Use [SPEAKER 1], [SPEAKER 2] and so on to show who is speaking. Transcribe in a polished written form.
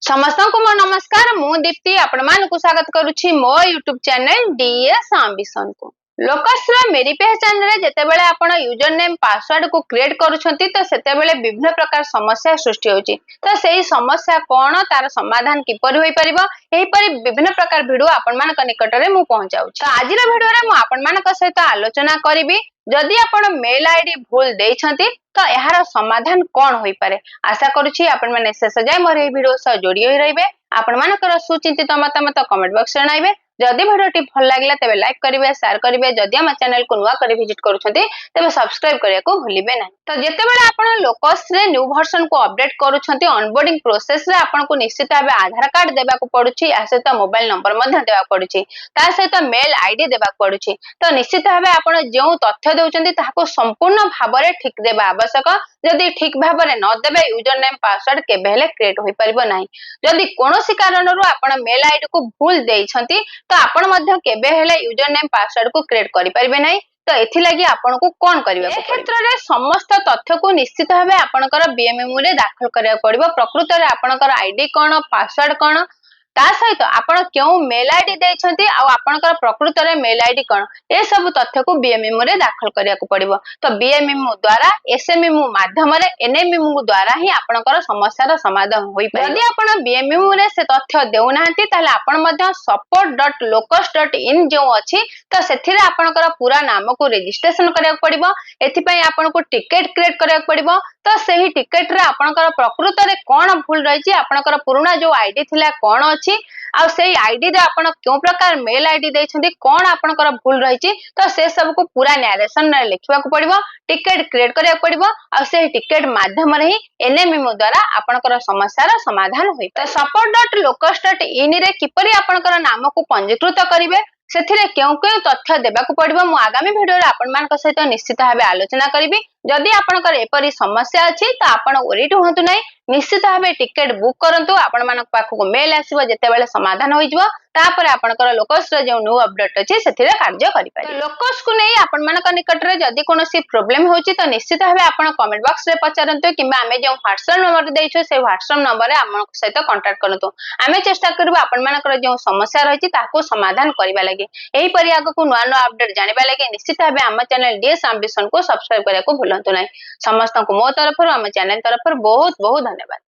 [SPEAKER 1] समस्त को मो नमस्कार मु दीप्ति आपण मानकु स्वागत करूछि मो YouTube चैनल डीएस एम्बिशन को लोकस मेरी पहचान रे जेतेबेले आपण यूजर नेम पासवर्ड को क्रिएट करूछंती तो सेतेबेले विभिन्न प्रकार समस्या सृष्टि होछि तो सेही समस्या कोन तार समाधान किपरि होई परिबो एही परि विभिन्न प्रकार वीडियो आपण मानक निकट रे मु पहुंचाउछि तो आज रो वीडियो रे मु आपण मानक सहित आलोचना करिवि जदि आपण मेल आईडी भूल देइछंती तो यार समाधान कौन होई पारे आशा करूछि आपण माने शेष जाय मोर ए वीडियो सह जोड़ी होई रहिबे आपण मानकर सुचिंतित मतामत कमेंट बॉक्स रे जणाइबे जदि भिडियोटी भल लागला तबे लाइक करिवे शेयर करिवे जदि हम चैनल को नुवा करी विजिट करूछंती तबे सब्सक्राइब करिया को भूलिबे नै तो जेतेबेले आपण लोकस रे न्यू वर्जन को अपडेट करूछंती ऑनबोर्डिंग प्रोसेस रे आपण को निश्चित भाबे आधार कार्ड देबा को पडुछि आ सहित मोबाइल नंबर मध्ये देबा पडुछि ता सहित मेल आईडी देबा पडुछि तो निश्चित भाबे आपण जेउ तथ्य देउछंती ताको संपूर्ण भाबरे ठीक देबा आवश्यक जदि ठीक भाबरे न देबे यूजर नेम पासवर्ड केबे हेले क्रिएट होई परिबो नाही जदि कोनोसी कारणरो आपण मेल आईडी को भूल देइछंती तो आपण मध्ये केबे हेले यूजर नेम पासवर्ड को क्रिएट करि परिबे नाही तो एथि लागि आपण को कोन करिबा को क्षेत्र रे समस्त तथ्य को निश्चित भाबे आपनकर बीएमएम रे दाखल करिया पड़िबो प्रकृत रे आपनकर आईडी कोन पासवर्ड कोन ता सहित आपण केउ मेल आईडी देइछंती आ आपनकर प्रकृत रे मेल आईडी कोन ए सब तथ्य को बीएमएम रे दाखल करिया को पड़िबो तो बीएमएम द्वारा एसएमएम माध्यम रे एनएमएम द्वारा ही आपनकर समस्या रो समाधान होई पारे यदि आपण बीएमएम रे से तथ्य देउ नाहंती ताले आपण मध्ये support.locus.in जो अछि तो सेथिरे आपनकर पूरा नाम को रजिस्ट्रेशन करिया पड़िबो एथि पई आपण को टिकट क्रिएट करिया पड़िबो तो सही टिकट रे आपनकर प्रकृत रे कोन भूल रही छि आपनकर पुराना जो आईडी थिला कोन अछि आ सेही आईडी रे आपण क्यों प्रकार मेल आईडी देइछंती कोन आपनकर भूल रही छि तो से सब को पूरा नरेशन रे लिखवा को पड़िबो टिकट क्रिएट करिया पड़िबो आ सेही टिकट माध्यम रे ही एनएमएम द्वारा आपनकर समस्या रो समाधान होई तो support.locus.in रे किपरि आपनकर नाम को पंजीकृत करिवे सेथिरे केउ केउ तथ्य देबा को पड़िबो मु आगामी वीडियो रे आपण मानक सहित निश्चित भाबे आलोचना करिवि जदि आपनकर एपरि समस्या अछि त आपण ओरिट होंतु नै निश्चित भाबे टिकट बुक करंतु आपण मानक पाखु को मेल आसीबो जेतेबेले समाधान होई जबो तापर आपनकर लोकस रे जो न्यू अपडेट अछि सेथिरे कार्य करि पारि लोकस को नै आपण मानक निकट रे जदि कोनोसी प्रॉब्लम होछि त निश्चित भाबे आपण कमेंट बॉक्स रे पचारंतु किबा हमें जो WhatsApp नंबर देइछो से WhatsApp नंबर रे आपण सहित कांटेक्ट करंतु हमें चेष्टा करबो आपण मानकर जो समस्या रहिछि ताको समाधान करिबा लागि एही परि आगो को नुवा नुवा अपडेट जानिबा लागि निश्चित भाबे हम चैनल डीएस एम्बिशन को सब्सक्राइब करिया को भूलंतु नै समस्त को मो तरफ हम चैनल तरफ बहुत बहुत धन्यवाद।